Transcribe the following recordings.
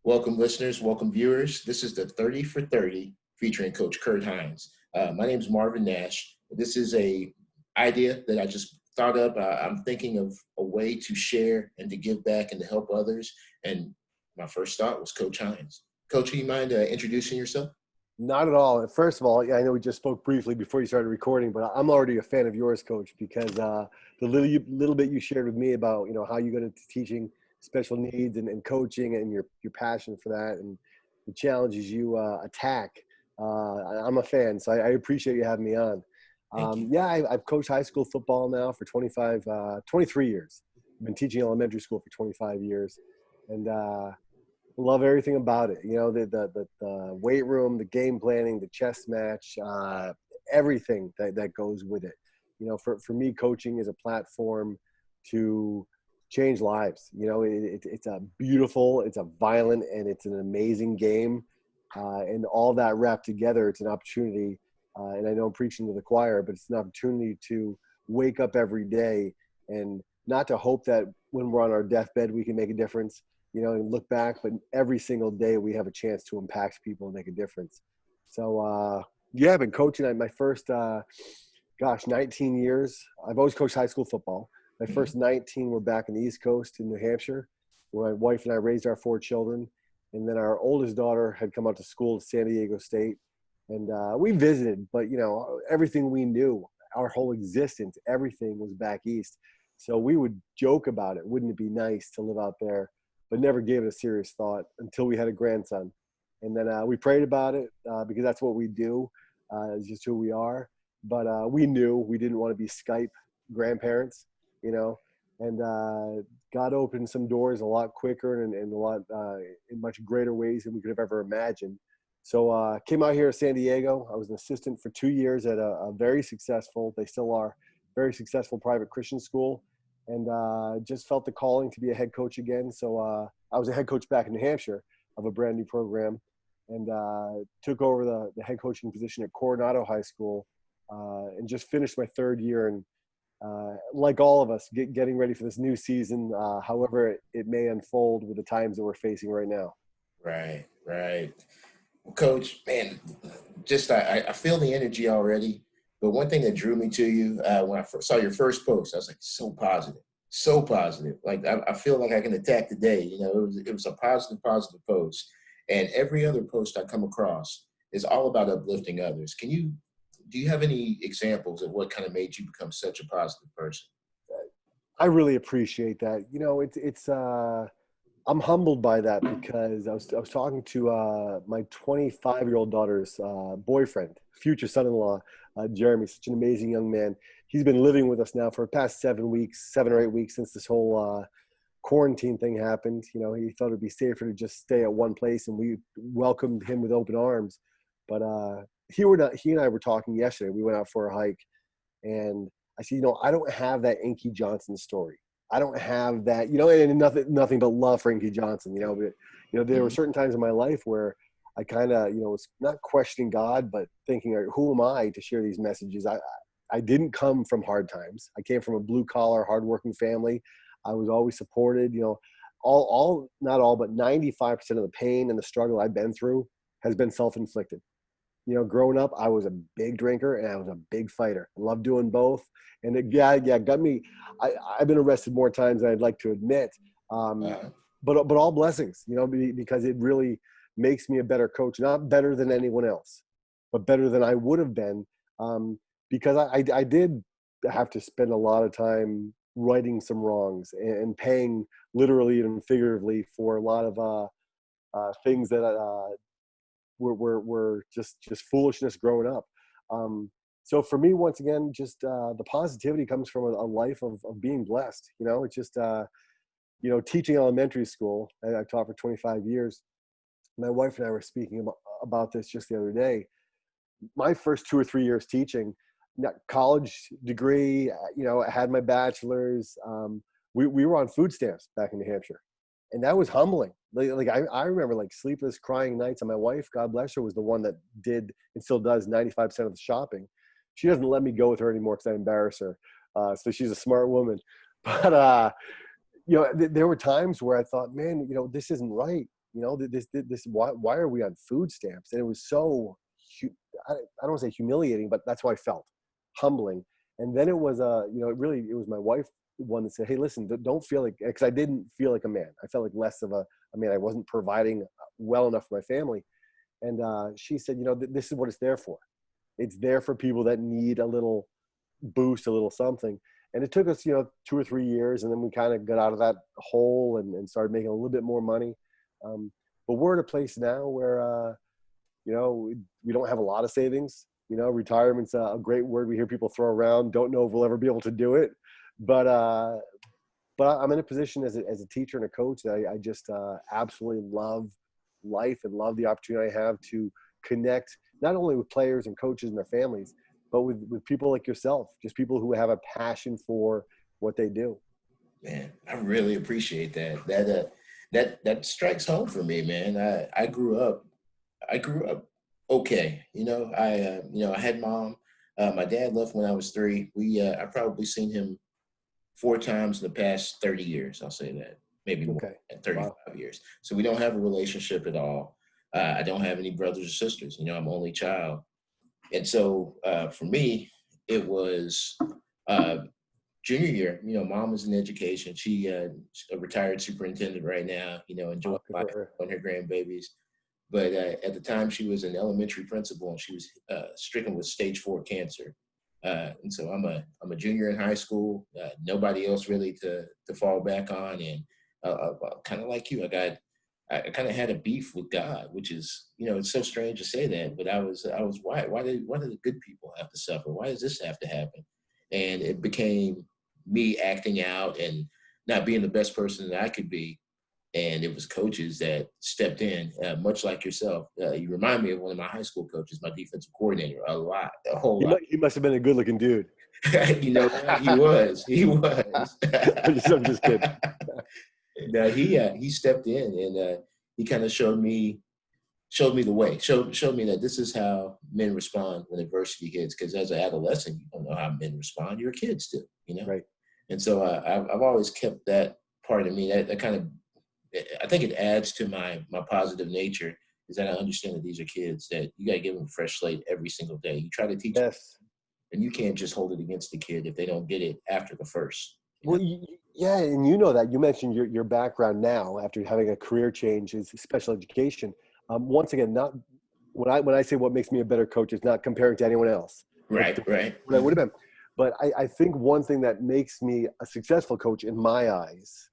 Welcome, listeners. Welcome, viewers. This is the 30 for 30 featuring Coach Kurt Hines. My name is Marvin Nash. This is a idea that I just thought up. I'm thinking of a way to share and to give back and to help others. And my first thought was Coach Hines. Coach, do you mind introducing yourself? Not at all. First of all, I know we just spoke briefly before you started recording, but I'm already a fan of yours, Coach, because the little bit you shared with me about how you got into teaching special needs and coaching and your passion for that and the challenges you attack. I'm a fan, so I appreciate you having me on. Thank you. I've coached high school football now for 23 years. I've been teaching elementary school for 25 years, and love everything about it. The weight room, the game planning, the chess match, everything that goes with it. For me, coaching is a platform to change lives. It's a beautiful, it's a violent, and it's an amazing game. And all that wrapped together, it's an opportunity. And I know I'm preaching to the choir, but it's an opportunity to wake up every day and not to hope that when we're on our deathbed, we can make a difference, and look back, but every single day we have a chance to impact people and make a difference. So, I've been coaching my first, 19 years. I've always coached high school football. My first 19 were back in the East Coast in New Hampshire, where my wife and I raised our 4 children. And then our oldest daughter had come out to school at San Diego State. And we visited, but, everything we knew, our whole existence, everything was back East. So we would joke about it. Wouldn't it be nice to live out there? But never gave it a serious thought until we had a grandson. And then we prayed about it because that's what we do. It's just who we are. But we knew we didn't want to be Skype grandparents, and God opened some doors a lot quicker and a lot in much greater ways than we could have ever imagined. So came out here to San Diego. I was an assistant for 2 years at a very successful, they still are, very successful private Christian school. And just felt the calling to be a head coach again. So I was a head coach back in New Hampshire of a brand new program, and took over the head coaching position at Coronado HS, and just finished my 3rd year. And like all of us, getting ready for this new season, however it may unfold with the times that we're facing right now. Right. Well, Coach, man, just I feel the energy already. But one thing that drew me to you when I first saw your first post, I was like, so positive. Like I feel like I can attack the day. It was a positive post. And every other post I come across is all about uplifting others. Do you have any examples of what kind of made you become such a positive person? I really appreciate that. I'm humbled by that because I was talking to my 25-year-old daughter's boyfriend, future son-in-law, Jeremy, such an amazing young man. He's been living with us now for the past 7 or 8 weeks since this whole quarantine thing happened. He thought it'd be safer to just stay at one place, and we welcomed him with open arms. But he and I were talking yesterday. We went out for a hike, and I said, I don't have that Inky Johnson story. I don't have that, and nothing but love for Inky Johnson, but, there were certain times in my life where I kind of, was not questioning God, but thinking, who am I to share these messages? I didn't come from hard times. I came from a blue collar, hardworking family. I was always supported, not all, but 95% of the pain and the struggle I've been through has been self-inflicted. Growing up, I was a big drinker and I was a big fighter. I love doing both. And it got me. I've been arrested more times than I'd like to admit. But all blessings, because it really makes me a better coach, not better than anyone else, but better than I would have been. Because I did have to spend a lot of time righting some wrongs and paying literally and figuratively for a lot of things that were just foolishness growing up. So for me, once again, just the positivity comes from a life of being blessed. It's just, teaching elementary school. I've taught for 25 years. My wife and I were speaking about this just the other day. My first 2 or 3 years teaching, college degree, I had my bachelor's. We were on food stamps back in New Hampshire. And that was humbling. I remember sleepless crying nights, and my wife, God bless her, was the one that did and still does 95% of the shopping. She doesn't let me go with her anymore because I embarrass her. So she's a smart woman. But, there were times where I thought, man, this isn't right. why are we on food stamps? And it was so, I don't want to say humiliating, but that's how I felt, humbling. And then it was, it was my wife, the one that said, hey, listen, don't feel like, because I didn't feel like a man. I felt like less of a man. I wasn't providing well enough for my family. And she said, this is what it's there for. It's there for people that need a little boost, a little something. And it took us, 2 or 3 years, and then we kind of got out of that hole and started making a little bit more money. But we're at a place now where, we don't have a lot of savings. Retirement's a great word we hear people throw around. Don't know if we'll ever be able to do it. But I'm in a position as a teacher and a coach that I just absolutely love life and love the opportunity I have to connect not only with players and coaches and their families, but with people like yourself, just people who have a passion for what they do. Man, I really appreciate that. That strikes home for me, man. I grew up okay. I had mom. My dad left when I was 3. I probably seen him 4 times in the past 30 years. I'll say that, maybe more than 35 years. So we don't have a relationship at all. I don't have any brothers or sisters. I'm an only child. And so for me, it was junior year. Mom was in education. She's a retired superintendent right now, enjoying life on her grandbabies. But at the time, she was an elementary principal, and she was stricken with stage 4 cancer. And so I'm a junior in high school. Nobody else really to fall back on, and kind of like you, I kind of had a beef with God, which is, it's so strange to say that, but I was why do the good people have to suffer? Why does this have to happen? And it became me acting out and not being the best person that I could be. And it was coaches that stepped in, much like yourself. You remind me of one of my high school coaches, my defensive coordinator, a whole lot. He must have been a good-looking dude. He was. I'm just kidding. No, he stepped in, and he kind of showed me the way, showed me that this is how men respond when adversity hits. Because as an adolescent, you don't know how men respond. You're a kid still, Right. And so I've always kept that part of me. That kind of, I think it adds to my positive nature, is that I understand that these are kids that you got to give them a fresh slate every single day. You try to teach them, and you can't just hold it against the kid if they don't get it after the first. Well, yeah, and that you mentioned your background now after having a career change is special education. Once again, not when I say what makes me a better coach is not comparing to anyone else. Right. What I would have been. But I think one thing that makes me a successful coach in my eyes,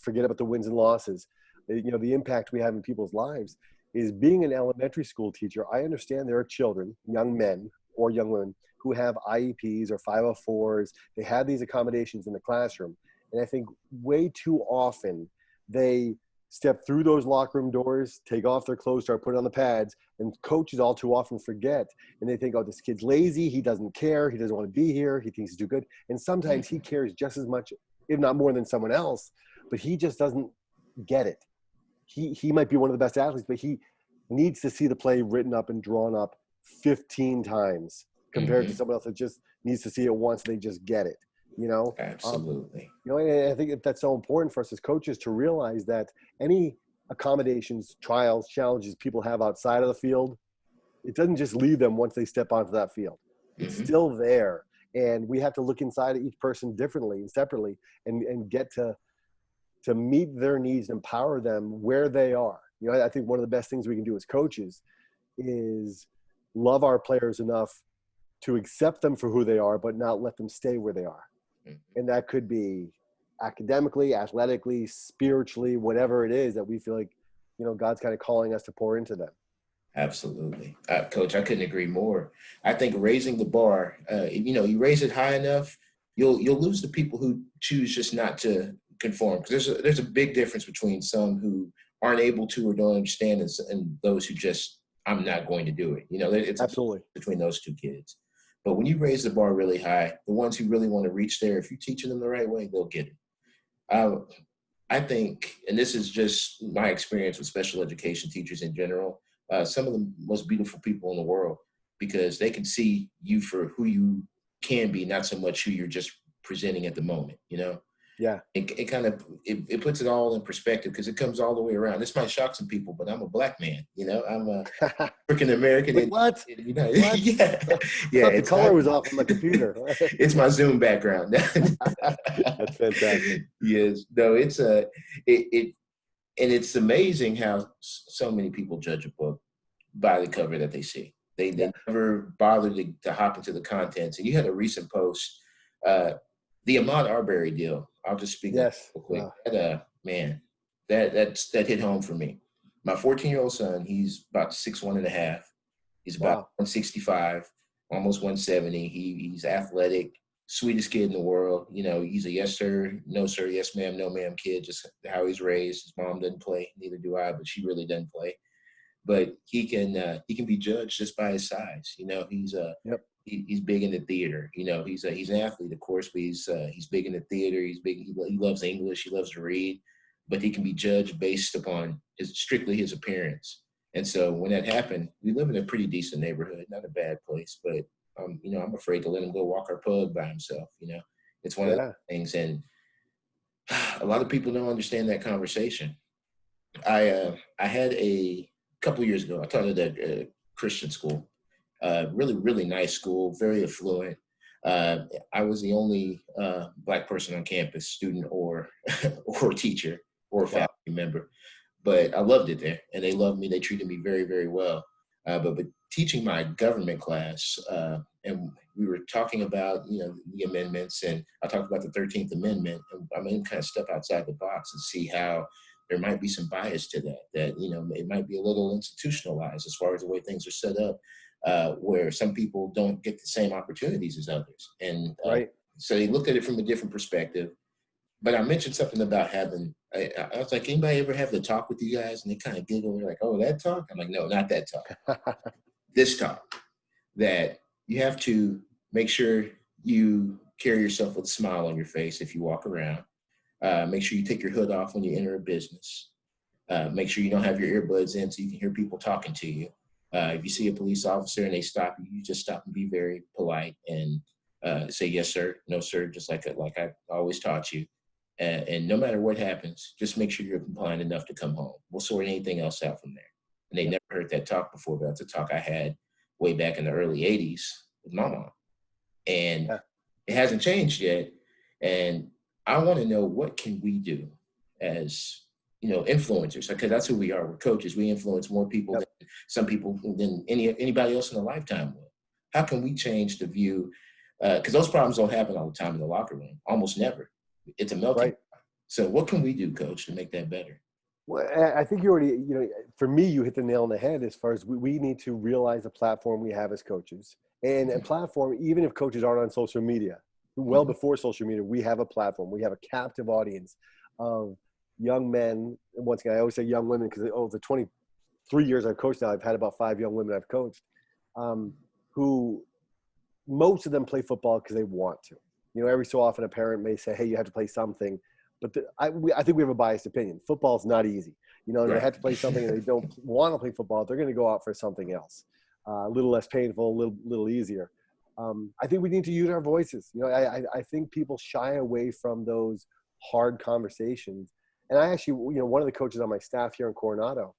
forget about the wins and losses, the impact we have in people's lives, is being an elementary school teacher. I understand there are children, young men or young women, who have IEPs or 504s. They have these accommodations in the classroom. And I think way too often they step through those locker room doors, take off their clothes, start putting on the pads, and coaches all too often forget. And they think, oh, this kid's lazy. He doesn't care. He doesn't want to be here. He thinks he's too good. And sometimes he cares just as much, if not more than someone else, but he just doesn't get it. He might be one of the best athletes, but he needs to see the play written up and drawn up 15 times compared to someone else that just needs to see it once and they just get it. Absolutely. And I think that's so important for us as coaches to realize that any accommodations, trials, challenges people have outside of the field, it doesn't just leave them once they step onto that field. It's still there. And we have to look inside of each person differently and separately and get to meet their needs, empower them where they are. I think one of the best things we can do as coaches is love our players enough to accept them for who they are, but not let them stay where they are. And that could be academically, athletically, spiritually, whatever it is that we feel like, God's kind of calling us to pour into them. Absolutely. Coach, I couldn't agree more. I think raising the bar, you raise it high enough, you'll lose the people who choose just not to conform. Because there's a big difference between some who aren't able to or don't understand and those who just, I'm not going to do it. It's absolutely between those two kids. But when you raise the bar really high, the ones who really want to reach there, if you're teaching them the right way, they'll get it. I think, and this is just my experience with special education teachers in general, some of the most beautiful people in the world, because they can see you for who you can be, not so much who you're just presenting at the moment, Yeah. It kind of it puts it all in perspective because it comes all the way around. This might shock some people, but I'm a black man. I'm a African American Like, what? in the United. What? Yeah, I yeah. thought the It's color not. was off on my computer. It's my Zoom background. That's fantastic. Yes. No. It's it and it's amazing how so many people judge a book by the cover that they see. Yeah. They never bother to hop into the contents. And you had a recent post, uh, the Ahmaud Arbery deal. I'll just speak on Yes. that real quick. Man, that hit home for me. My 14-year-old son, he's about 6'1" and a half. He's about Wow. 165, almost 170. He's athletic, sweetest kid in the world. He's a yes sir, no sir, yes ma'am, no ma'am kid, just how he's raised. His mom doesn't play, neither do I, but she really doesn't play. But he can be judged just by his size. Yep. He's big in the theater. He's an athlete, of course, but he's big in the theater. He's big. He loves English. He loves to read, but he can be judged based upon strictly his appearance. And so when that happened, we live in a pretty decent neighborhood, not a bad place, but I'm afraid to let him go walk our pug by himself. It's one of Yeah. those things, and a lot of people don't understand that conversation. I had a couple years ago. I taught at a Christian school, really really nice school, very affluent. I was the only black person on campus, student or or teacher or Wow. faculty member, but I loved it there, and they loved me. They treated me very very well. But teaching my government class, and we were talking about the amendments, and I talked about the 13th Amendment. And I'm going to kind of step outside the box and see how there might be some bias to that it might be a little institutionalized as far as the way things are set up, where some people don't get the same opportunities as others. And Right. so they looked at it from a different perspective. But I mentioned something about I was like, anybody ever have the talk with you guys? And they kind of giggle. They're like, oh, that talk? I'm like, no, not that talk. This talk that you have to make sure you carry yourself with a smile on your face if you walk around. Make sure you take your hood off when you enter a business. Make sure you don't have your earbuds in so you can hear people talking to you. If you see a police officer and they stop you, you just stop and be very polite and say yes sir, no sir, just like I always taught you. And no matter what happens, just make sure you're compliant enough to come home. We'll sort anything else out from there. And they Yep. never heard that talk before, but that's a talk I had way back in the early 80s with my mom. And Yeah. it hasn't changed yet. And I want to know, what can we do as influencers, because that's who we are. We're coaches. We influence more people Yep. than some people than anybody else in a lifetime will. How can we change the view? Because those problems don't happen all the time in the locker room. Almost never. It's a melting Right. pot. So what can we do, Coach, to make that better? Well, I think you already, for me, you hit the nail on the head as far as we need to realize the platform we have as coaches. And a platform, even if coaches aren't on social media, well before social media, we have a platform. We have a captive audience of young men. And once again, I always say young women because over 23 years I've coached now, I've had about 5 young women I've coached, who most of them play football because they want to. Every so often a parent may say, hey, you have to play something. But I think we have a biased opinion. Football's not easy. And they have to play something and they don't want to play football. They're going to go out for something else. A little less painful, a little easier. I think we need to use our voices. I think people shy away from those hard conversations. And I actually, one of the coaches on my staff here in Coronado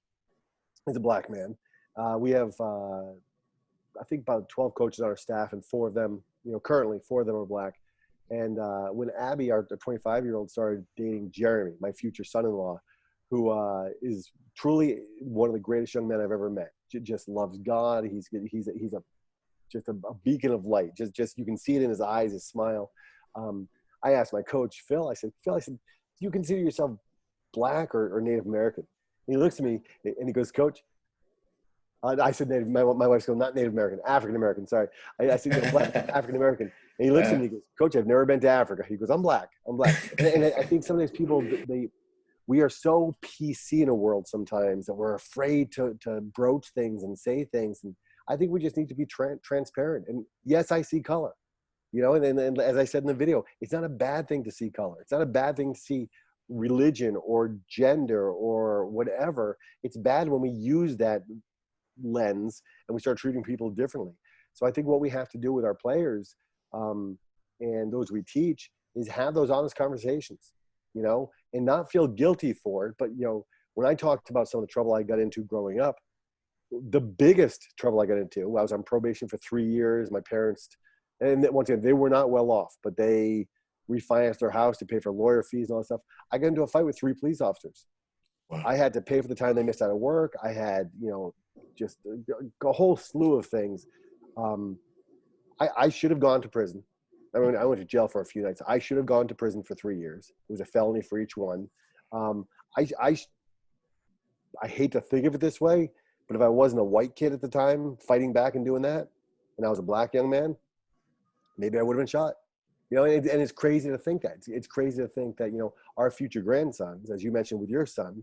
is a black man. We have, I think, about 12 coaches on our staff, and 4 of them, currently 4 of them are black. And when Abby, our 25-year-old, started dating Jeremy, my future son-in-law, who is truly one of the greatest young men I've ever met, just loves God. He's just a beacon of light. Just you can see it in his eyes, his smile. I asked my coach, Phil, I said, do you consider yourself black or Native American? And he looks at me and he goes, Coach, I said Native. My wife's going, not Native American, African American. Sorry, I said black, African American. And he looks at me and he goes, Coach, I've never been to Africa. He goes, I'm black. And I think sometimes people we are so PC in a world sometimes that we're afraid to broach things and say things. And I think we just need to be transparent. And yes, I see color. And as I said in the video, it's not a bad thing to see color. It's not a bad thing to see religion or gender or whatever. It's bad when we use that lens and we start treating people differently. So I think what we have to do with our players and those we teach is have those honest conversations, and not feel guilty for it. But, when I talked about some of the trouble I got into growing up, the biggest trouble I got into, I was on probation for 3 years. My parents, and once again, they were not well off, but they refinanced their house to pay for lawyer fees and all that stuff. I got into a fight with 3 police officers. Wow. I had to pay for the time they missed out of work. I had, just a whole slew of things. I should have gone to prison. I mean, I went to jail for a few nights. I should have gone to prison for 3 years. It was a felony for each one. I hate to think of it this way, but if I wasn't a white kid at the time fighting back and doing that, and I was a black young man, maybe I would have been shot. And it's crazy to think that. It's crazy to think that, our future grandsons, as you mentioned with your son,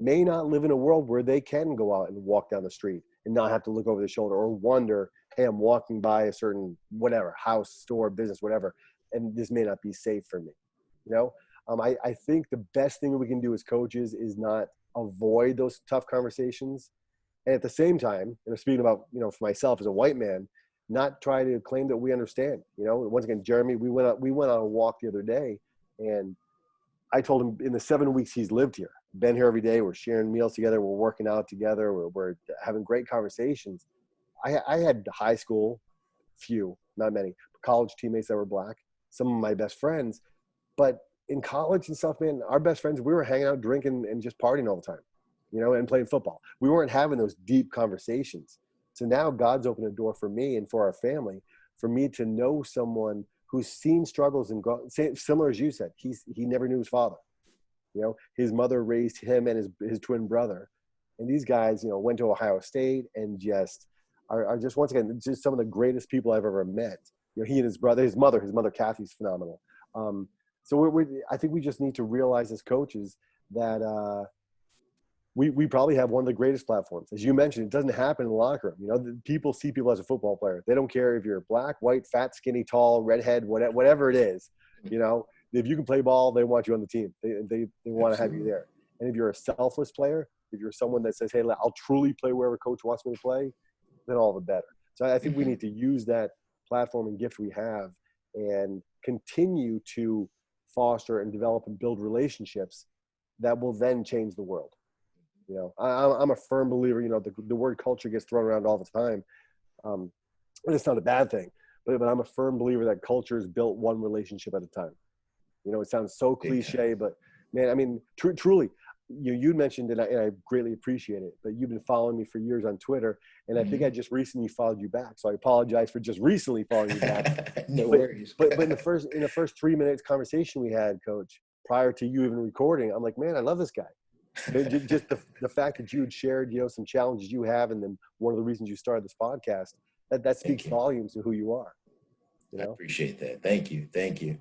may not live in a world where they can go out and walk down the street and not have to look over their shoulder or wonder, hey, I'm walking by a certain whatever, house, store, business, whatever, and this may not be safe for me. I think the best thing we can do as coaches is not avoid those tough conversations. And at the same time, and I'm speaking about, for myself as a white man, not try to claim that we understand. Once again, Jeremy, we went on a walk the other day, and I told him in the 7 weeks he's lived here, been here every day, we're sharing meals together, we're working out together, we're having great conversations. I had high school, few, not many, college teammates that were black, some of my best friends, but in college and stuff, man, our best friends, we were hanging out, drinking, and just partying all the time, and playing football. We weren't having those deep conversations. So now God's opened a door for me and for our family, for me to know someone who's seen struggles and similar as you said, he never knew his father. His mother raised him and his twin brother. And these guys, went to Ohio State and just are just, once again, just some of the greatest people I've ever met. He and his brother, his mother Kathy's phenomenal. So I think we just need to realize as coaches that we probably have one of the greatest platforms. As you mentioned, it doesn't happen in the locker room. People see people as a football player. They don't care if you're black, white, fat, skinny, tall, redhead, whatever it is. If you can play ball, they want you on the team. They want to have you there. And if you're a selfless player, if you're someone that says, hey, I'll truly play wherever coach wants me to play, then all the better. So I think we need to use that platform and gift we have and continue to foster and develop and build relationships that will then change the world. I'm a firm believer, the word culture gets thrown around all the time. And it's not a bad thing, but I'm a firm believer that culture is built one relationship at a time. It sounds so cliche, but man, I mean, truly, you mentioned it, and I greatly appreciate it, but you've been following me for years on Twitter, and I think I just recently followed you back. So I apologize for just recently following you back. No worries. But in the first 3 minutes conversation we had, Coach, prior to you even recording, I'm like, man, I love this guy. Just the fact that you had shared, some challenges you have, and then one of the reasons you started this podcast, that speaks volumes to who you are. I appreciate that. Thank you.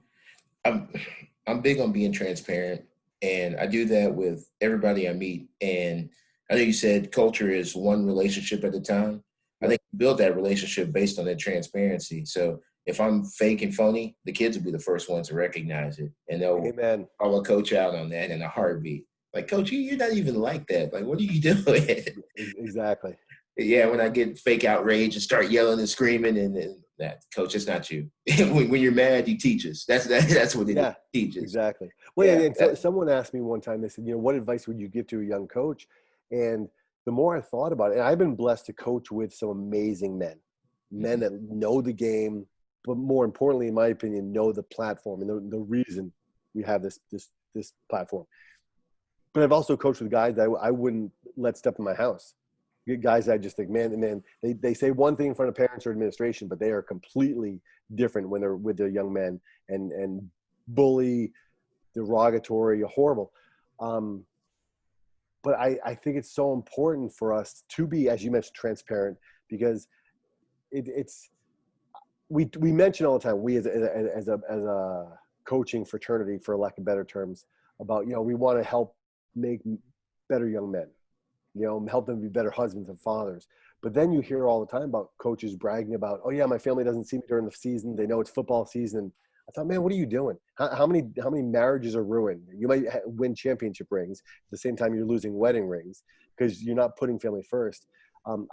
I'm big on being transparent, and I do that with everybody I meet. And I know you said culture is one relationship at a time. I think you build that relationship based on that transparency. So if I'm fake and phony, the kids will be the first ones to recognize it, and they'll call a coach out on that in a heartbeat. Like, coach, you're not even like that. Like, what are you doing? Exactly. Yeah, when I get fake outrage and start yelling and screaming, and that, coach, it's not you. when you're mad, you teach us. That's what it teaches. Exactly. Well, and someone asked me one time, they said, what advice would you give to a young coach? And the more I thought about it, and I've been blessed to coach with some amazing men that know the game, but more importantly, in my opinion, know the platform and the reason we have this platform. But I've also coached with guys that I wouldn't let step in my house. Guys that I just think, man, they say one thing in front of parents or administration, but they are completely different when they're with their young men and bully, derogatory, horrible. But I think it's so important for us to be, as you mentioned, transparent, because we mention all the time, we as a coaching fraternity, for lack of better terms, about, we want to help make better young men, help them be better husbands and fathers. But then you hear all the time about coaches bragging about, oh yeah, my family doesn't see me during the season. They know it's football season. I thought, man, what are you doing? How many marriages are ruined? You might win championship rings at the same time you're losing wedding rings because you're not putting family first.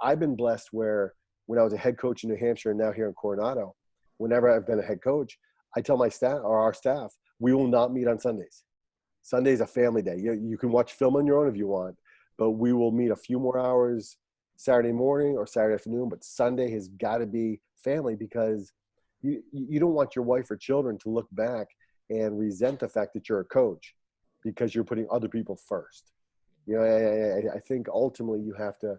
I've been blessed where when I was a head coach in New Hampshire and now here in Coronado, whenever I've been a head coach, I tell my staff or our staff, we will not meet on Sundays. Sunday's a family day. You can watch film on your own if you want, but we will meet a few more hours Saturday morning or Saturday afternoon. But Sunday has got to be family, because you don't want your wife or children to look back and resent the fact that you're a coach because you're putting other people first. You know, I think ultimately you have to,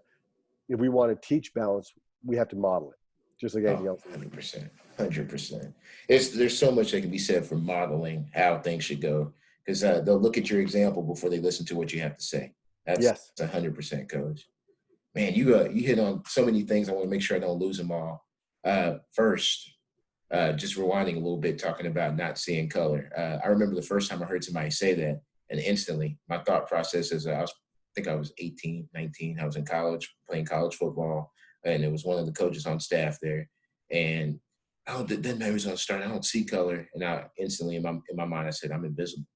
if we want to teach balance, we have to model it, just like anything else. 100%, 100%. There's so much that can be said for modeling how things should go, because they'll look at your example before they listen to what you have to say. That's Yes. 100%, coach. Man, you hit on so many things. I want to make sure I don't lose them all. First, just rewinding a little bit, talking about not seeing color. I remember the first time I heard somebody say that, and instantly my thought process is I think I was 18, 19. I was in college playing college football, and it was one of the coaches on staff there. And that memory's gonna start. I don't see color, and I instantly in my mind I said I'm invisible.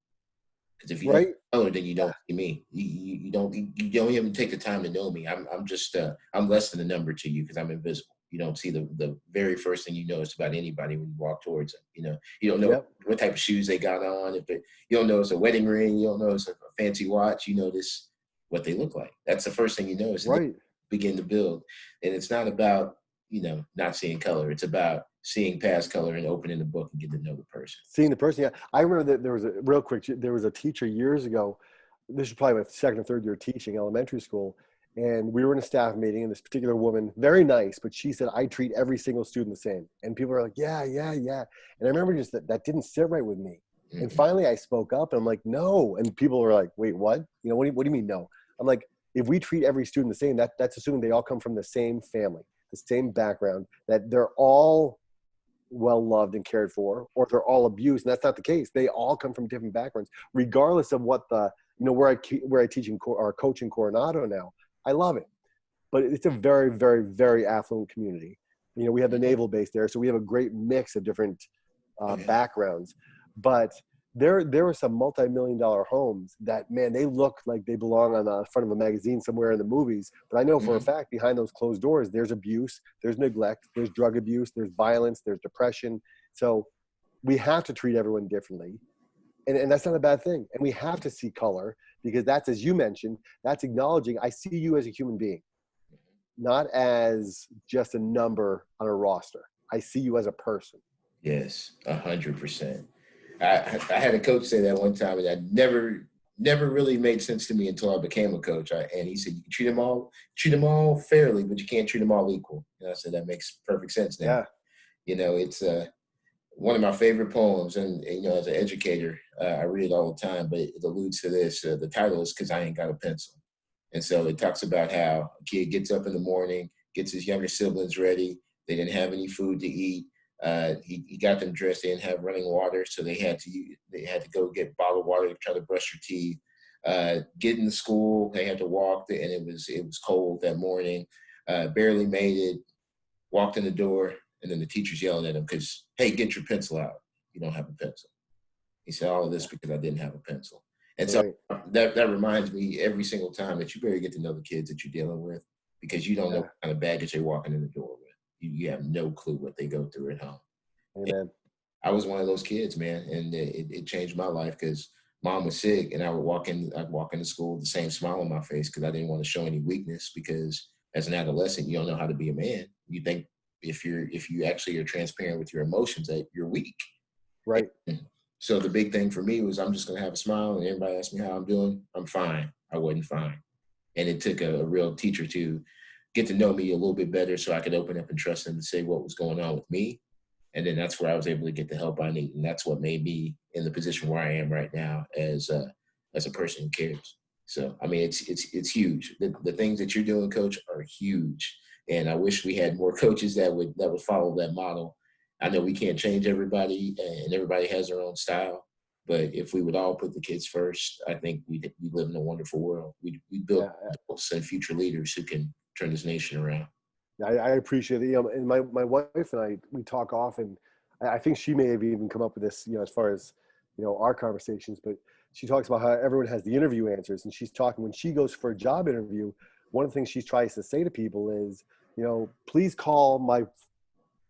Because if you don't Right. see color, then you don't see me. You don't even take the time to know me. I'm just I'm less than a number to you because I'm invisible. You don't see the very first thing you notice about anybody when you walk towards them. You don't know Yep. what type of shoes they got on. You don't know it's a wedding ring. You don't know it's a fancy watch. You notice what they look like. That's the first thing you notice. And Right. begin to build. And it's not about, not seeing color. It's about seeing past color and opening the book and getting to know the person. Seeing the person. Yeah. I remember that there was a teacher years ago. This was probably my second or third year teaching elementary school. And we were in a staff meeting, and this particular woman, very nice, but she said, I treat every single student the same. And people are like, yeah, yeah, yeah. And I remember just that didn't sit right with me. Mm-hmm. And finally I spoke up, and I'm like, no. And people were like, wait, what? What do you mean no? I'm like, if we treat every student the same, that's assuming they all come from the same family, the same background, that they're all well loved and cared for, or they're all abused. And that's not the case. They all come from different backgrounds, regardless of what where I teach or coach in Coronado now. I love it, but it's a very, very, very affluent community. We have the naval base there, so we have a great mix of different backgrounds. But there are some multi-million-dollar homes that, man, they look like they belong on the front of a magazine somewhere in the movies. But I know for a fact behind those closed doors, there's abuse, there's neglect, there's drug abuse, there's violence, there's depression. So we have to treat everyone differently. And that's not a bad thing. And we have to see color, because that's, as you mentioned, that's acknowledging I see you as a human being, not as just a number on a roster. I see you as a person. Yes, 100%. I had a coach say that one time, and that never really made sense to me until I became a coach. And he said, you can treat them all fairly, but you can't treat them all equal. And I said, that makes perfect sense now. Yeah. It's one of my favorite poems, and as an educator, I read it all the time, but it alludes to this. The title is "'Cause I Ain't Got a Pencil," and so it talks about how a kid gets up in the morning, gets his younger siblings ready. They didn't have any food to eat. He got them dressed. They didn't have running water, so they had to go get bottled water to try to brush their teeth. Get into school, they had to walk, and it was cold that morning. Barely made it. Walked in the door. And then the teacher's yelling at him because, hey, get your pencil out. You don't have a pencil. He said, all of this because I didn't have a pencil. And so that reminds me every single time that you better get to know the kids that you're dealing with, because you don't know what kind of baggage they're walking in the door with. You have no clue what they go through at home. Amen. I was one of those kids, man, and it changed my life, because mom was sick, and I'd walk into school with the same smile on my face because I didn't want to show any weakness, because as an adolescent, you don't know how to be a man. You think if you actually are transparent with your emotions, that you're weak. Right. And so the big thing for me was, I'm just going to have a smile, and everybody asks me how I'm doing. I'm fine. I wasn't fine. And it took a real teacher to get to know me a little bit better so I could open up and trust them to say what was going on with me. And then that's where I was able to get the help I need. And that's what made me in the position where I am right now as a person who cares. So, I mean, it's huge. The things that you're doing, Coach, are huge. And I wish we had more coaches that would follow that model. I know we can't change everybody, and everybody has their own style. But if we would all put the kids first, I think we live in a wonderful world. We build adults and future leaders who can turn this nation around. I appreciate it. And my wife and I, we talk often. I think she may have even come up with this, as far as, our conversations, but she talks about how everyone has the interview answers, and she's talking when she goes for a job interview. One of the things she tries to say to people is, please call my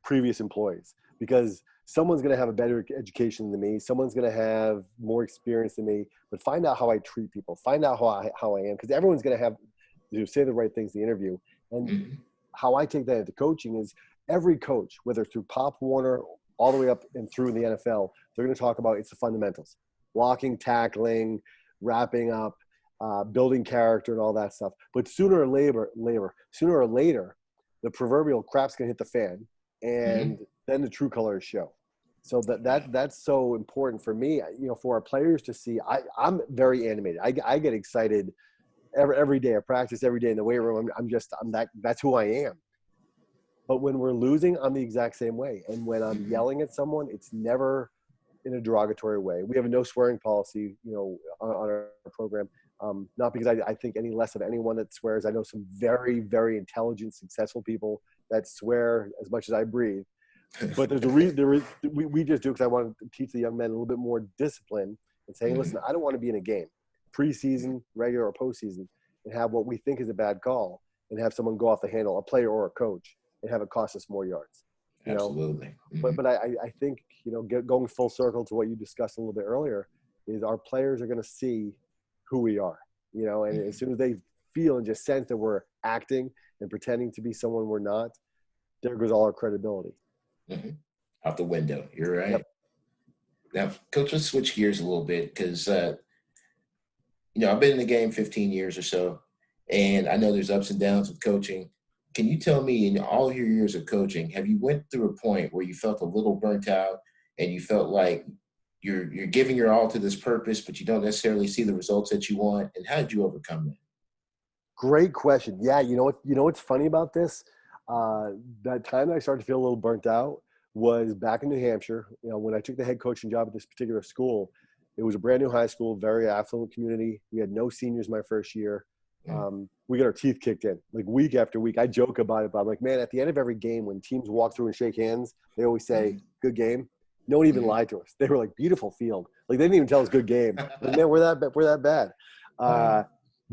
previous employees, because someone's going to have a better education than me. Someone's going to have more experience than me, but find out how I treat people, find out how I am. Because everyone's going to have, say the right things in the interview. And Mm-hmm. how I take that into coaching is every coach, whether through Pop Warner all the way up and through in the NFL, they're going to talk about it's the fundamentals: blocking, tackling, wrapping up, building character, and all that stuff. But sooner or later, the proverbial crap's going to hit the fan, and then the true colors show. So that's so important for me, for our players to see. I'm very animated. I get excited every day. I practice every day in the weight room. That's who I am. But when we're losing, I'm the exact same way. And when I'm yelling at someone, it's never in a derogatory way. We have a no swearing policy, on our program. Not because I think any less of anyone that swears. I know some very, very intelligent, successful people that swear as much as I breathe. But there's a reason. We just do because I want to teach the young men a little bit more discipline and saying, listen, I don't want to be in a game, preseason, regular, or postseason, and have what we think is a bad call and have someone go off the handle, a player or a coach, and have it cost us more yards. Absolutely. But I think, going full circle to what you discussed a little bit earlier, is our players are going to see who we are, and as soon as they feel and just sense that we're acting and pretending to be someone we're not, there goes all our credibility. Out the window. You're right. Yep. Now, Coach, let's switch gears a little bit because, I've been in the game 15 years or so, and I know there's ups and downs with coaching. Can you tell me, in all your years of coaching, have you went through a point where you felt a little burnt out and you felt like you're giving your all to this purpose, but you don't necessarily see the results that you want? And how did you overcome that? Great question. Yeah, what's funny about this? That time I started to feel a little burnt out was back in New Hampshire. When I took the head coaching job at this particular school, it was a brand new high school, very affluent community. We had no seniors my first year. We got our teeth kicked in like week after week. I joke about it, but I'm like, man, at the end of every game, when teams walk through and shake hands, they always say, good game. No one even lied to us. They were like, beautiful field. Like, they didn't even tell us good game. Like, man, we're that bad. But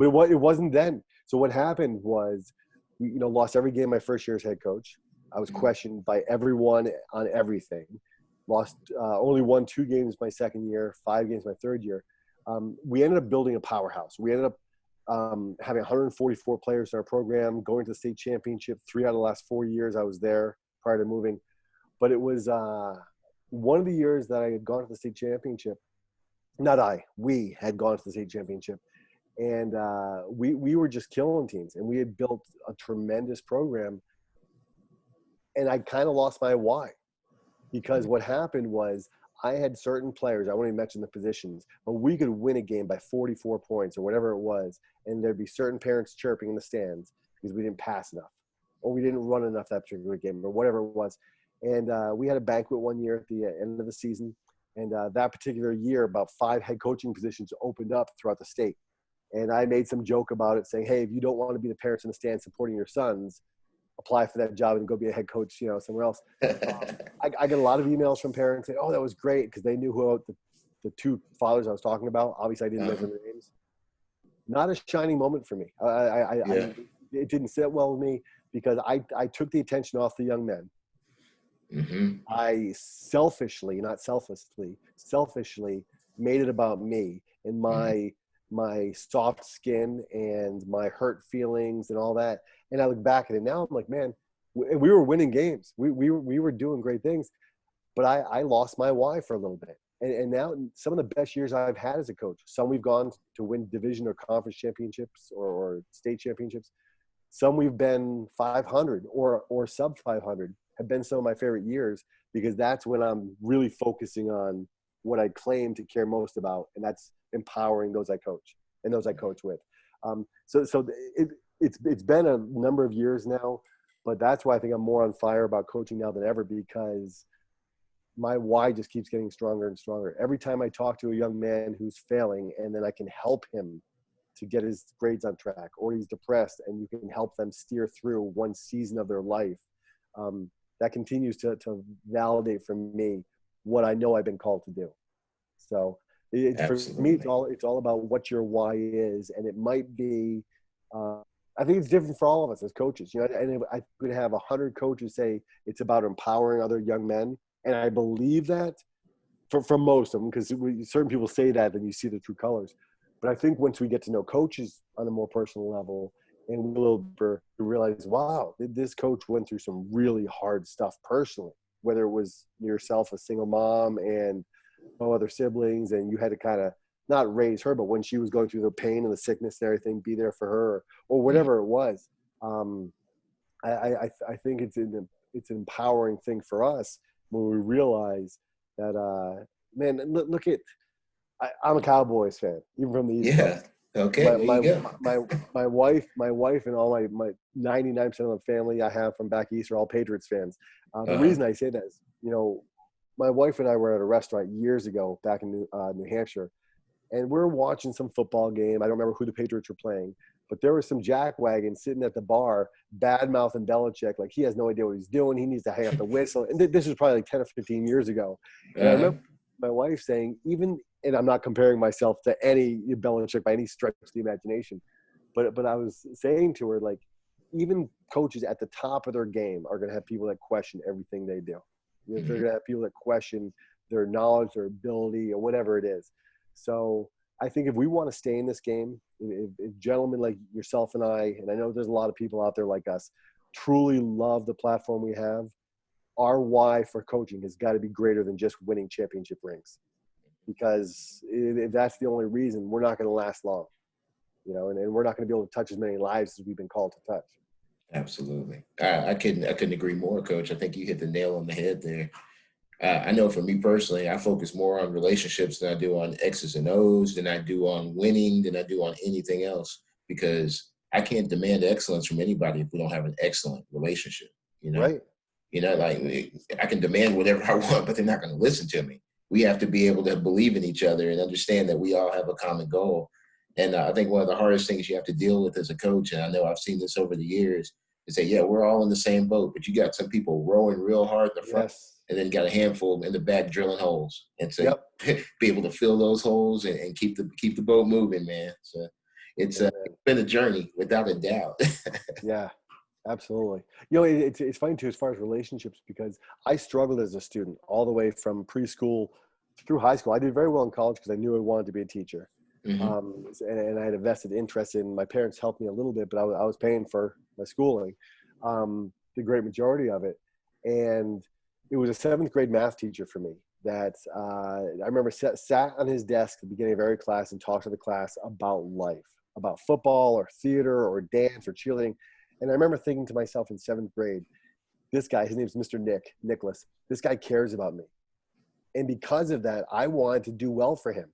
it wasn't then. So what happened was, we, lost every game my first year as head coach. I was questioned by everyone on everything. Lost only won 2 games my second year, 5 games my third year. We ended up building a powerhouse. We ended up having 144 players in our program, going to the state championship 3 out of the last 4 years I was there prior to moving. But it was one of the years that I had gone to the state championship. We had gone to the state championship. And we were just killing teams, and we had built a tremendous program. And I kind of lost my why, because what happened was I had certain players, I won't even mention the positions, but we could win a game by 44 points or whatever it was, and there'd be certain parents chirping in the stands because we didn't pass enough or we didn't run enough that particular game or whatever it was. And we had a banquet one year at the end of the season, and that particular year, about 5 head coaching positions opened up throughout the state. And I made some joke about it, saying, hey, if you don't want to be the parents in the stand supporting your sons, apply for that job and go be a head coach, somewhere else. I got a lot of emails from parents saying, oh, that was great, because they knew who the 2 fathers I was talking about. Obviously, I didn't mention their names. Not a shining moment for me. It didn't sit well with me, because I took the attention off the young men. I selfishly, not selflessly, made it about me and my soft skin and my hurt feelings and all that. And I look back at it now, I'm like, man, we were winning games. We were doing great things, but I lost my why for a little bit. And now some of the best years I've had as a coach, some we've gone to win division or conference championships or state championships. Some we've been 500 or sub 500 have been some of my favorite years, because that's when I'm really focusing on what I claim to care most about, and that's empowering those I coach and those I coach with. So it's been a number of years now, but that's why I think I'm more on fire about coaching now than ever, because my why just keeps getting stronger and stronger. Every time I talk to a young man who's failing, and then I can help him to get his grades on track, or he's depressed and you can help them steer through one season of their life, that continues to validate for me what I know I've been called to do. So for me, it's all about what your why is. And it might be, I think it's different for all of us as coaches, and I could have 100 coaches say it's about empowering other young men, And I believe that for most of them, because certain people say that, then you see the true colors. But I think once we get to know coaches on a more personal level, and we will realize, wow, this coach went through some really hard stuff personally, whether it was yourself, a single mom, and no other siblings, and you had to kind of not raise her, but when she was going through the pain and the sickness and everything, be there for her, or whatever it was. I think it's an empowering thing for us when we realize that, man, look at, I'm a Cowboys fan, even from the East Yeah. Coast. Okay. My There you my go. my wife and all my 99% of the family I have from back east are all Patriots fans. The reason I say that is, my wife and I were at a restaurant years ago back in New Hampshire, and we're watching some football game. I don't remember who the Patriots were playing, but there was some jackwagon sitting at the bar, bad mouthing Belichick, like he has no idea what he's doing. He needs to hang up the whistle. And this was probably like 10 or 15 years ago. And I remember my wife saying, and I'm not comparing myself to any Belichick by any stretch of the imagination, but I was saying to her, like, even coaches at the top of their game are going to have people that question everything they do. They're going to have people that question their knowledge, their ability, or whatever it is. So I think if we want to stay in this game, if gentlemen like yourself and I know there's a lot of people out there like us, truly love the platform we have, our why for coaching has got to be greater than just winning championship rings. Because if that's the only reason, we're not going to last long, and we're not going to be able to touch as many lives as we've been called to touch. Absolutely. I couldn't agree more, Coach. I think you hit the nail on the head there. I know for me personally, I focus more on relationships than I do on X's and O's, than I do on winning, than I do on anything else, because I can't demand excellence from anybody if we don't have an excellent relationship. Right. Like I can demand whatever I want, but they're not going to listen to me. We have to be able to believe in each other and understand that we all have a common goal. And I think one of the hardest things you have to deal with as a coach, and I know I've seen this over the years, is that, yeah, we're all in the same boat, but you got some people rowing real hard in the front, and then got a handful in the back drilling holes. And so be able to fill those holes and keep the boat moving, man. So it's been a journey without a doubt. Yeah, absolutely. It's funny too, as far as relationships, because I struggled as a student all the way from preschool through high school. I did very well in college because I knew I wanted to be a teacher. And I had a vested interest in, my parents helped me a little bit, but I was paying for my schooling, the great majority of it. And it was a 7th grade math teacher for me that I remember sat on his desk at the beginning of every class and talked to the class about life, about football or theater or dance or cheerleading. And I remember thinking to myself in 7th grade, this guy, his name's Mr. Nicholas, this guy cares about me. And because of that, I wanted to do well for him.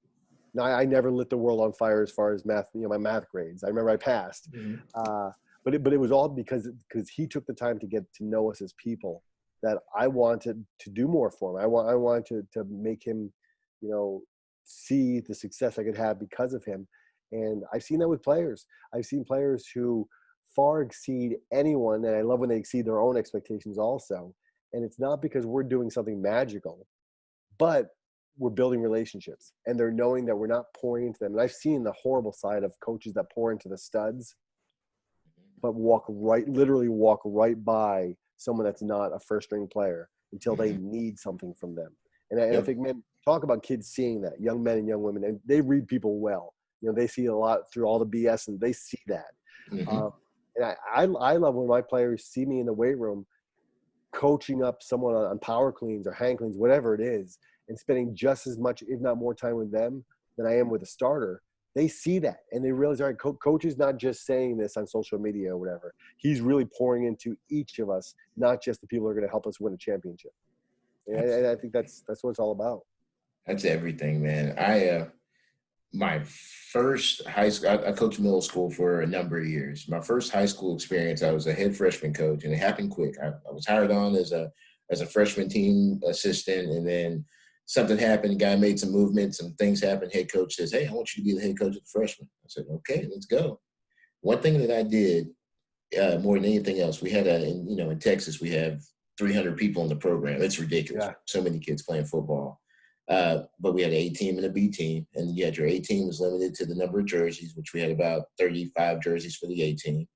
Now, I never lit the world on fire as far as math, my math grades. I remember I passed. But it was all because he took the time to get to know us as people, that I wanted to do more for him. I wanted to make him, see the success I could have because of him. And I've seen that with players. I've seen players who far exceed anyone, and I love when they exceed their own expectations also. And it's not because we're doing something magical, but we're building relationships, and they're knowing that we're not pouring into them. And I've seen the horrible side of coaches that pour into the studs, but literally walk right by someone that's not a first-string player until they need something from them. And I think, man, talk about kids seeing that, young men and young women, and they read people well. They see a lot through all the BS, and they see that. And I love when my players see me in the weight room coaching up someone on power cleans or hang cleans, whatever it is, and spending just as much, if not more time with them than I am with a starter. They see that, and they realize, all right, coach is not just saying this on social media or whatever. He's really pouring into each of us, not just the people who are going to help us win a championship. And I think that's what it's all about. That's everything, man. My first high school, I coached middle school for a number of years. My first high school experience, I was a head freshman coach, and it happened quick. I was hired on as a freshman team assistant, and then something happened. Guy made some movements, some things happened. Head coach says, "Hey, I want you to be the head coach of the freshman." I said, "Okay, let's go." One thing that I did more than anything else, we had in Texas, we have 300 people in the program. It's ridiculous. Yeah. So many kids playing football. But we had an A team and a B team, and yet your A team was limited to the number of jerseys, which we had about 35 jerseys for the A team.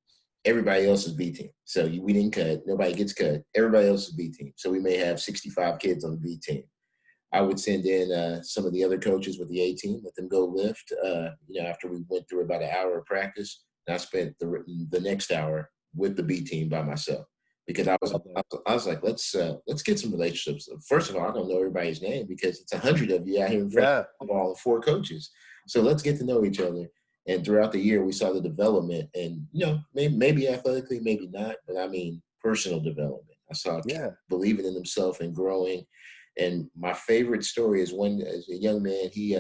everybody else is B team. So we didn't cut. Nobody gets cut. Everybody else is B team. So we may have 65 kids on the B team. I would send in some of the other coaches with the A team, let them go lift. After we went through about an hour of practice, and I spent the next hour with the B team by myself because I was like, let's get some relationships. First of all, I don't know everybody's name because it's 100 of you out here in front of football and 4 coaches. So let's get to know each other. And throughout the year, we saw the development, and maybe athletically, maybe not, but I mean personal development. I saw kids believing in themselves and growing. And my favorite story is when, as a young man, he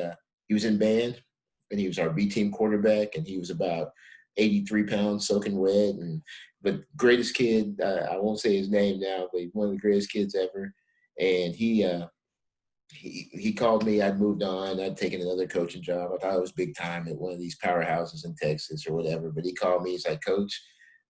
was in band, and he was our B team quarterback, and he was about 83 pounds, soaking wet, but greatest kid. I won't say his name now, but one of the greatest kids ever. And he called me. I'd moved on. I'd taken another coaching job. I thought it was big time at one of these powerhouses in Texas or whatever. But he called me. He's like, Coach,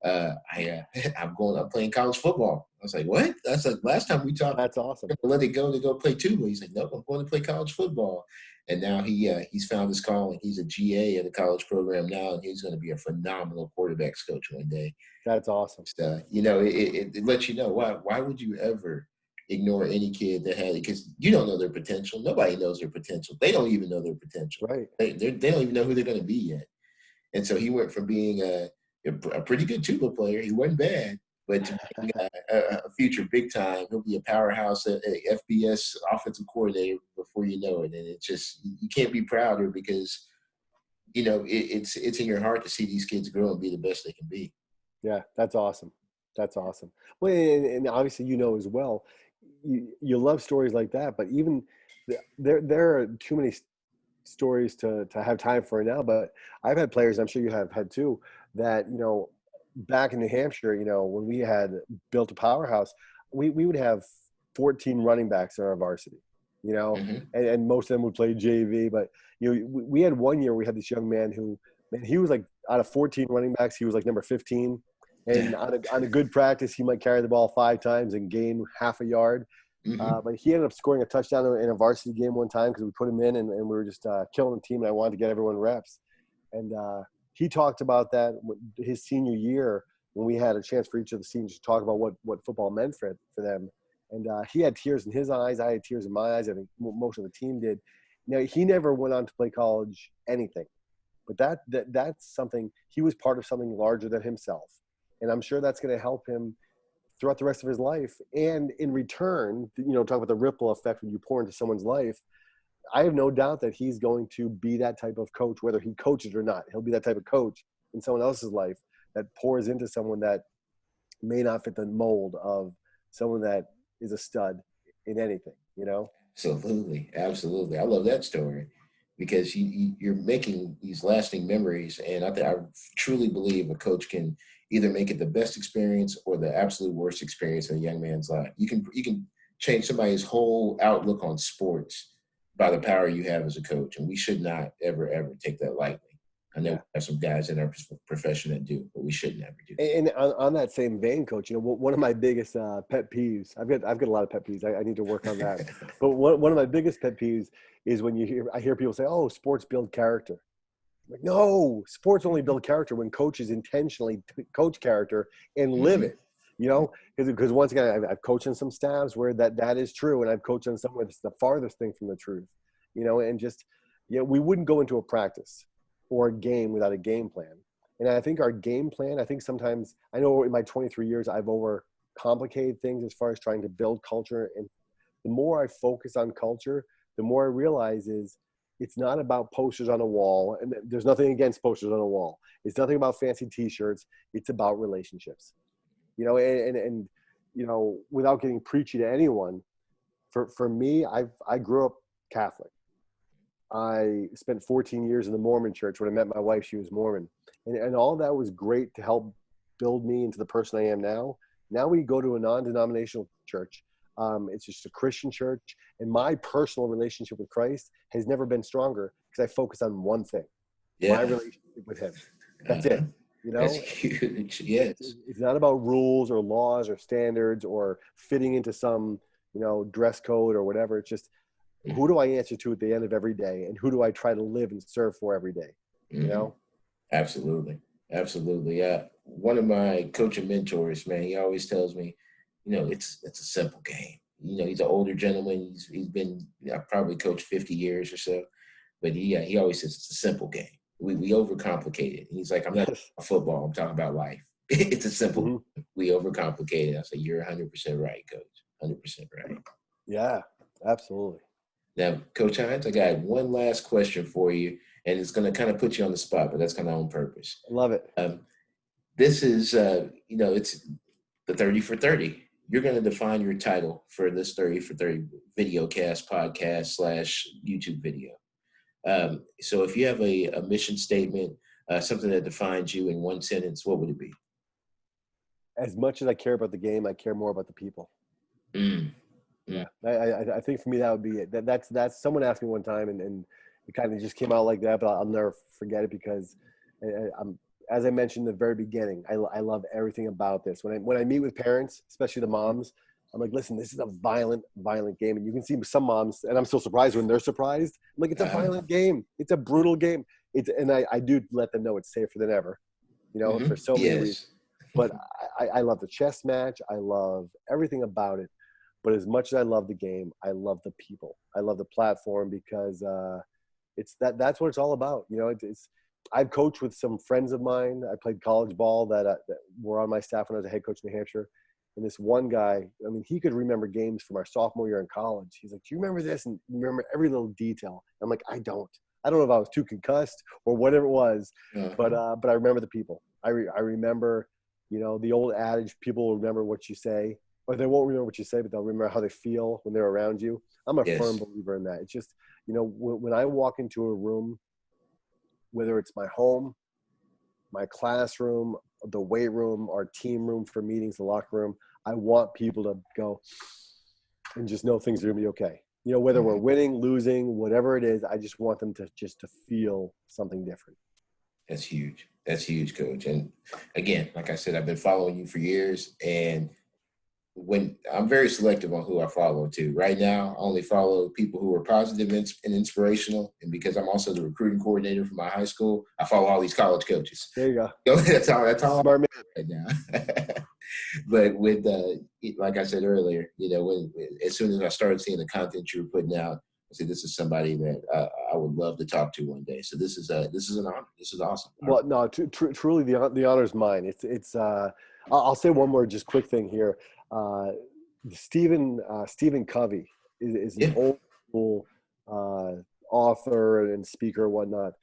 I'm playing college football. I was like, what? That's like last time we talked. That's awesome. Let it go to go play tuba. He's like, nope, I'm going to play college football. And now he's found his calling. He's a GA at a college program now, and he's going to be a phenomenal quarterbacks coach one day. That's awesome. It lets you know why would you ever ignore any kid that had it, because you don't know their potential. Nobody knows their potential. They don't even know their potential. Right. They don't even know who they're going to be yet. And so he went from being a pretty good tuba player. He wasn't bad, but to being a future big time, he'll be a powerhouse, a FBS offensive coordinator before you know it. And it just, you can't be prouder because, it's in your heart to see these kids grow and be the best they can be. Yeah, that's awesome. That's awesome. Well, and obviously, as well, you love stories like that, but even there are too many stories to have time for now. But I've had players, I'm sure you have had too, that, back in New Hampshire, when we had built a powerhouse, we would have 14 running backs in our varsity, and most of them would play JV. But, we had one year, we had this young man who, he was like, out of 14 running backs, he was like number 15. And on a good practice, he might carry the ball 5 times and gain half a yard. But he ended up scoring a touchdown in a varsity game one time because we put him in, and we were just killing the team, and I wanted to get everyone reps. And he talked about that his senior year when we had a chance for each of the seniors to talk about what football meant for them. And he had tears in his eyes. I had tears in my eyes. I think most of the team did. He never went on to play college anything. But that's something, he was part of something larger than himself. And I'm sure that's going to help him throughout the rest of his life. And in return, talk about the ripple effect when you pour into someone's life. I have no doubt that he's going to be that type of coach, whether he coaches or not. He'll be that type of coach in someone else's life that pours into someone that may not fit the mold of someone that is a stud in anything, Absolutely. Absolutely. I love that story because you're making these lasting memories. And I truly believe a coach can either make it the best experience or the absolute worst experience in a young man's life. You can change somebody's whole outlook on sports by the power you have as a coach. And we should not ever, ever take that lightly. I know we have some guys in our profession that do, but we should never do that. And on that same vein, Coach, one of my biggest pet peeves, I've got a lot of pet peeves. I need to work on that. But one of my biggest pet peeves is when I hear people say, "Oh, sports build character." I'm like, no, sports only build character when coaches intentionally coach character and live it. Because once again, I've coached on some staffs where that is true, and I've coached on some where it's the farthest thing from the truth. And just we wouldn't go into a practice or a game without a game plan. And I think our game plan, I think sometimes, I know in my 23 years, I've overcomplicated things as far as trying to build culture. And the more I focus on culture, the more I realize is it's not about posters on a wall. And there's nothing against posters on a wall. It's nothing about fancy t-shirts. It's about relationships, and without getting preachy to anyone, for me, I grew up Catholic. I spent 14 years in the Mormon church. When I met my wife, she was Mormon. And all that was great to help build me into the person I am now. Now we go to a non-denominational church. It's just a Christian church. And my personal relationship with Christ has never been stronger because I focus on one thing, my relationship with him. That's it. That's huge. Yes. It's not about rules or laws or standards or fitting into some, dress code or whatever. It's just, who do I answer to at the end of every day, and who do I try to live and serve for every day? Absolutely. Absolutely. One of my coaching mentors, man, he always tells me, it's a simple game. He's an older gentleman. He's been probably coached 50 years or so, but he always says it's a simple game. We overcomplicate it. He's like, I'm not Yes. talking about football. I'm talking about life. It's a simple. Hmm. We overcomplicate it. I say you're 100% right, coach. 100% right. Yeah, absolutely. Now, Coach Hines, I got one last question for you, and it's going to kind of put you on the spot, but that's kind of on purpose. I love it. Um, this is, it's the 30 for 30. You're going to define your title for this 30 for 30 video cast, podcast / YouTube video. So if you have a mission statement, something that defines you in one sentence, what would it be? As much as I care about the game, I care more about the people. Mm, mm, Yeah, I think for me that would be it. That's someone asked me one time, and it kind of just came out like that, but I'll never forget it because I'm, as I mentioned in the very beginning, I love everything about this. When I meet with parents, especially the moms, I'm like, listen, this is a violent game, and you can see some moms, and I'm still surprised when they're surprised. I'm like, it's a uh-huh. violent game, it's a brutal game. And I do let them know it's safer than ever, for so many reasons. Yes. But I love the chess match. I love everything about it. But as much as I love the game, I love the people. I love the platform because that's what it's all about. I've coached with some friends of mine. I played college ball that were on my staff when I was a head coach in New Hampshire. And this one guy, I mean, he could remember games from our sophomore year in college. He's like, "Do you remember this?" And remember every little detail. I'm like, I don't. I don't know if I was too concussed or whatever it was, but Uh-huh. I remember the people. I remember, the old adage: people will remember what you say, or they won't remember what you say, but they'll remember how they feel when they're around you. I'm a firm Yes. believer in that. It's just, when I walk into a room, whether it's my home, my classroom, the weight room, our team room for meetings, the locker room, I want people to go and just know things are gonna be okay. Whether we're Mhm. winning, losing, whatever it is, I just want them to feel something different. That's huge. That's huge, Coach. And again, like I said, I've been following you for years, and when I'm very selective on who I follow too. Right now, I only follow people who are positive and inspirational. And because I'm also the recruiting coordinator for my high school, I follow all these college coaches. There you go. That's all Smart man. right now. But with like I said earlier, when as soon as I started seeing the content you were putting out, I said this is somebody that I would love to talk to one day. So this is an honor. This is awesome. Well, no, truly, the honor is mine. I'll say one more just quick thing here. Uh, Stephen Covey is an Yeah. old school author and speaker and whatnot.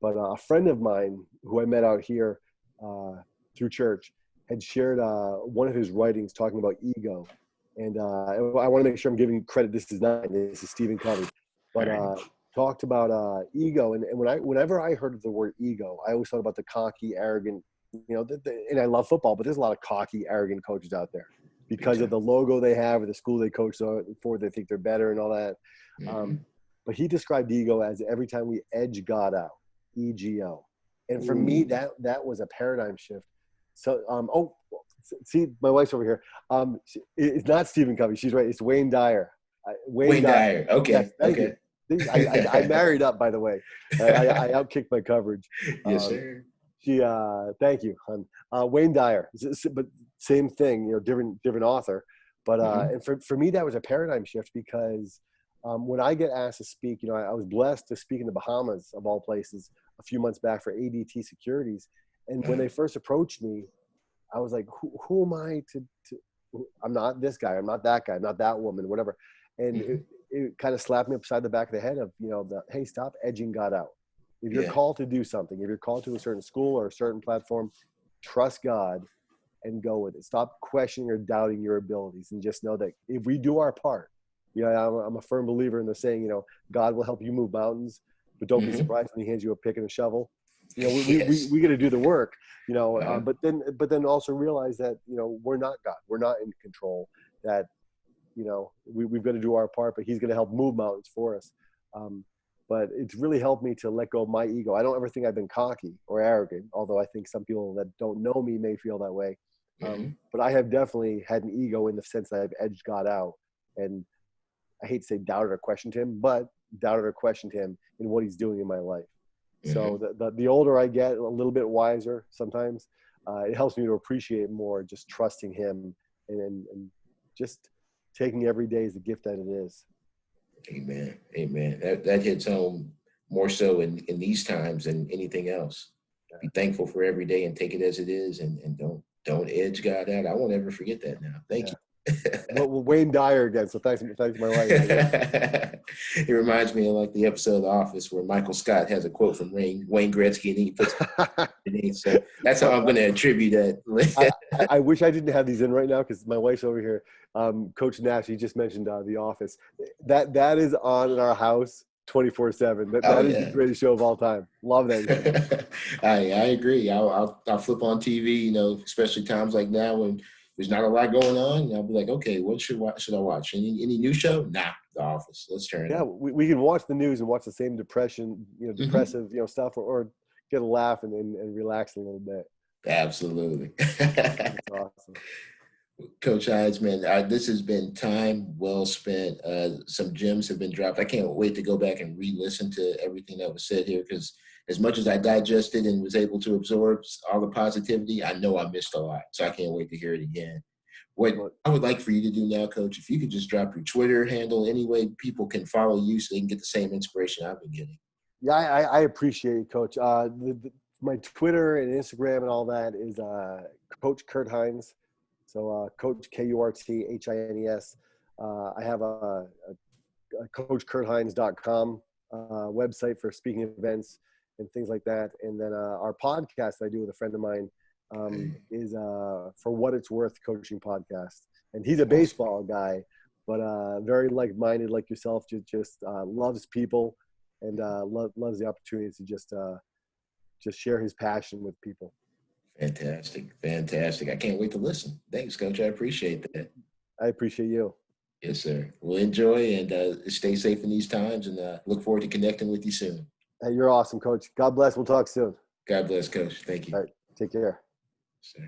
But a friend of mine who I met out here uh, through church had shared one of his writings talking about ego. And I want to make sure I'm giving credit. This is Stephen Covey. All But right. talked about ego, and whenever I heard the word ego, I always thought about the cocky, arrogant. And I love football, but there's a lot of cocky, arrogant coaches out there Big because of time. the logo they have or the school they coach for. They think they're better and all that. Mm-hmm. Um, but he described ego as every time we edge God out, ego. And for me, Ooh. that was a paradigm shift. So, see, my wife's over here. It's not Stephen Covey. She's right. It's Wayne Dyer. Wayne Wayne Dyer. Dyer. Yes, Okay. thank you. Okay. I married up, by the way. I outkicked my coverage. Yes, Um, sir. thank you, hon. Wayne Dyer, but same thing, different author. But Mm-hmm. and for me, that was a paradigm shift because when I get asked to speak, I was blessed to speak in the Bahamas of all places a few months back for ADT Securities, and when they first approached me, I was like, who am I to I'm not this guy. I'm not that guy. I'm not that woman, whatever. And Mm-hmm. it kind of slapped me upside the back of the head of, hey, stop edging God out. If you're Yeah. called to do something, if you're called to a certain school or a certain platform, trust God and go with it. Stop questioning or doubting your abilities and just know that if we do our part, I'm a firm believer in the saying, God will help you move mountains, but don't be Mm-hmm. surprised when he hands you a pick and a shovel. We Yes. got to do the work, Uh-huh. but then also realize that, we're not God. We're not in control, that, we've got to do our part, but he's going to help move mountains for us. Um, but it's really helped me to let go of my ego. I don't ever think I've been cocky or arrogant, although I think some people that don't know me may feel that way. Mm-hmm. But I have definitely had an ego in the sense that I've edged God out. And I hate to say doubted or questioned him, but doubted or questioned him in what he's doing in my life. So the older I get, a little bit wiser sometimes, it helps me to appreciate more just trusting him and just taking every day as the gift that it is. Amen. Amen. That hits home more so in these times than anything else. Be thankful for every day and take it as it is, and don't edge God out. I won't ever forget that now. Thank you. Well, Wayne Dyer again. So thanks my wife. It reminds me of like the episode of The Office where Michael Scott has a quote from Wayne Gretzky, and he puts it in. So that's how I'm going to attribute that. I wish I didn't have these in right now because my wife's over here. Coach Nash, he just mentioned The Office. That is on in our house 24/7. That is the greatest show of all time. Love that show. I agree. I'll flip on TV, especially times like now when there's not a lot going on. And I'll be like, okay, what should I watch? Any new show? Nah, The Office. Let's turn it. Yeah, we can watch the news and watch the same depressive, stuff, or get a laugh and relax a little bit. Absolutely. That's awesome. Coach Hines, man, this has been time well spent. Some gems have been dropped. I can't wait to go back and re-listen to everything that was said here, because as much as I digested and was able to absorb all the positivity, I know I missed a lot. So I can't wait to hear it again. What I would like for you to do now, Coach, if you could just drop your Twitter handle, any way people can follow you so they can get the same inspiration I've been getting. Yeah, I appreciate it, Coach. My Twitter and Instagram and all that is Coach Kurt Hines. So Coach KurtHines. I have a CoachKurtHines.com website for speaking events and things like that. And then our podcast that I do with a friend of mine is For What It's Worth Coaching Podcast. And he's a baseball guy, but very like-minded like yourself, just loves people and loves the opportunity to just share his passion with people. Fantastic. I can't wait to listen. Thanks, Coach. I appreciate that. I appreciate you. Yes, sir. Well, enjoy and stay safe in these times, and look forward to connecting with you soon. Hey, you're awesome, Coach. God bless. We'll talk soon. God bless, Coach. Thank you. All right. Take care. Sir.